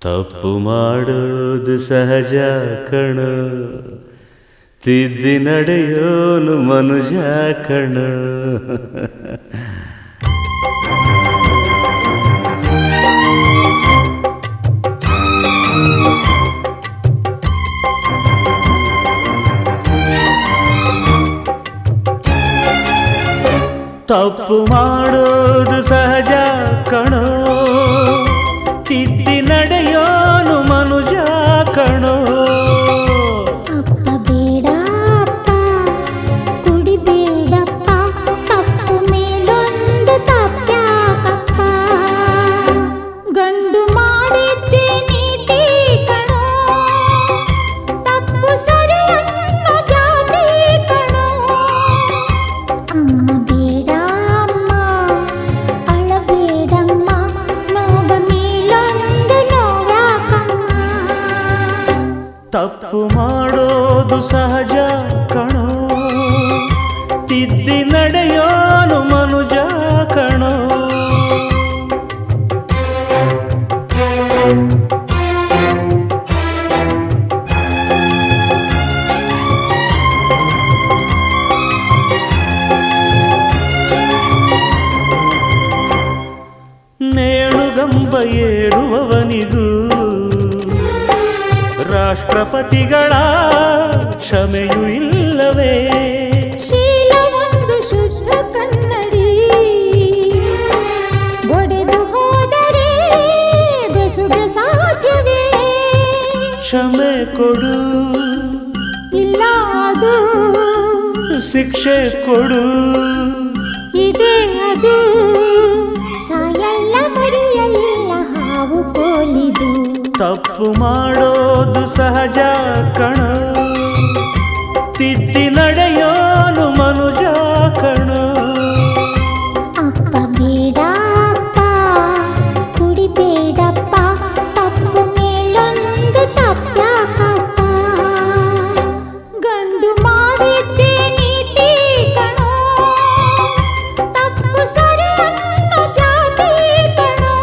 ತಪ್ಪು ಮಾಡೋದು ಸಹಜ ಕಣ, ತಿದ್ದಿ ನಡೆಯೋನು ಮನುಜ ಕಣ. ತಪ್ಪು ಮಾಡೋದು ಸಹಜ ಕಣೋ, ತಿದ್ದಿ ನಡೆಯೋನು ಮನುಜ ಕಣೋ. ಅಪ್ಪ ಬೇಡಪ್ಪ ಕುಡಿಬೇಡಪ್ಪ, ತಪ್ಪು ಮೇಲೊಂದು ತಪ್ಪ್ಯಾಕಪ್ಪ. ಗಂಡು ಮಾಡಿದ್ದೆ ನೀತಿ ಕಣೋ, ತಪ್ಪು ಸರಿ ಅನ್ನೋ ಜಾತಿ ಕಣೋ. ಅಮ್ಮ ಬೇಡಮ್ಮ ಅಳಬೇಡಮ್ಮ, ನೋವ ಮೇಲೊಂದು ನೋವ್ಯಾಕಮ್ಮ. ತಪ್ಪು ಮಾಡೋದು ಸಹಜ ಕಣೋ, ತಿದ್ದಿ ನಡೆಯೋನು ಮನುಜ ಕಣೋ. ನೇಣುಗಂಬ ಏರುವವನಿಗೂ ರಾಷ್ಟ್ರಪತಿಗಳ ಕ್ಷಮೆಯೂ ಇಲ್ಲವೇ? ಶೀಲ ಒಂದು ಶುದ್ಧ ಕನ್ನಡಿ, ಒಡೆದು ಹೋದರೆ ಬೆಸುಗೆ ಸಾಧ್ಯವೇ? ಕ್ಷಮೆ ಕೊಡು, ಇಲ್ಲ ಅದು ಶಿಕ್ಷೆ ಕೊಡು, ಇದೇ ಅದು. ಸಾಯಲ್ಲ ಮರೆಯಲಿಲ್ಲ ಹಾವು ಕೋಲಿದು. ತಪ್ಪು ಮಾಡೋದು ಸಹಜ ಕಣೋ, ತಿದ್ದಿ ನಡೆಯೋನು ಮನುಜ ಕಣೋ. ಅಪ್ಪ ಬೇಡಪ್ಪ ಕುಡಿಬೇಡಪ್ಪ, ತಪ್ಪು ಮೇಲೊಂದು ತಪ್ಪ್ಯಾಕಪ್ಪ. ಗಂಡು ಮಾಡಿದ್ದೆ ನೀತಿ ಕಣೋ, ತಪ್ಪು ಸರಿ ಅನ್ನೋ ಜಾತಿ ಕಣೋ.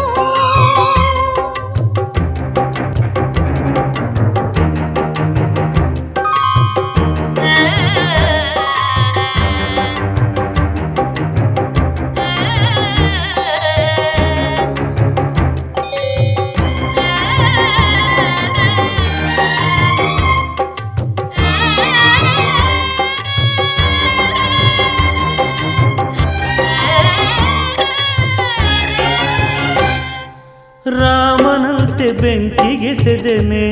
ರಾಮನಂತೆ ಬೆಂಕಿಗೆ ಸೆದೆನೆ,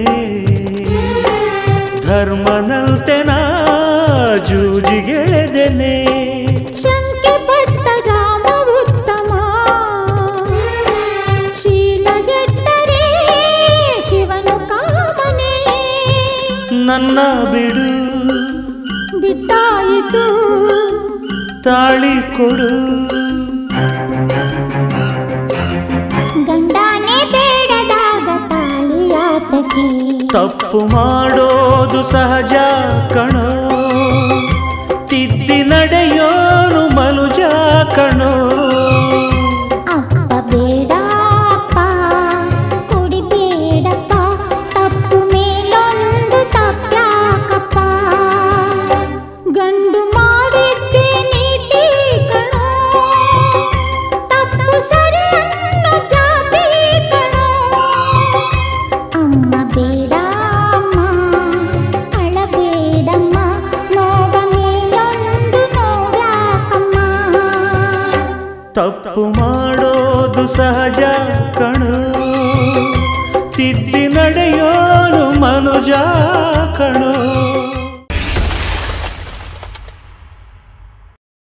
ಧರ್ಮನಂತೆ ನಾ ಜೂಜಿಗೆಳೆದೆನೆ. ಶಂಕೆ ಪಟ್ಟ ರಾಮ ಉತ್ತಮ, ಶೀಲಗೆಟ್ಟರೆ ಶಿವನು ಕಾಮನೆ. ನನ್ನ ಬಿಡು, ಬಿಟ್ಟಾಯಿತು ತಾಳಿ ಕೊಡು, ಗಂಡನೇ ಬೇಡದಾಗ ತಾಳಿಯಾತಕಿ. ತಪ್ಪು ಮಾಡೋದು ಸಹಜ ಕಣೋ, ತಿದ್ದಿ ನಡೆಯೋನು ಮನುಜ ಕಣೋ. ಅಪ್ಪ ಬೇಡಪ್ಪ ಕುಡಿಬೇಡಪ್ಪ, ತಪ್ಪು ಮೇಲೊಂದು ತಪ್ಪ್ಯಾಕಪ್ಪ. ಗಂಡು ಮಾಡಿದ್ದೆ ನೀತಿ ಕಣೋ, ತಪ್ಪು ಸರಿ ಅನ್ನೋ ಜಾತಿ ಕಣೋ. ಅಮ್ಮ ಬೇಡಮ್ಮ ಅಳಬೇಡಮ್ಮ, ನೋವ ಮೇಲೊಂದು ನೋವ್ಯಾಕಮ್ಮ. ತಪ್ಪು ಮಾಡೋದು ಸಹಜ ಕಣೋ, ತಿದ್ದಿ ನಡೆಯೋನು ಮನುಜ ಕಣೋ.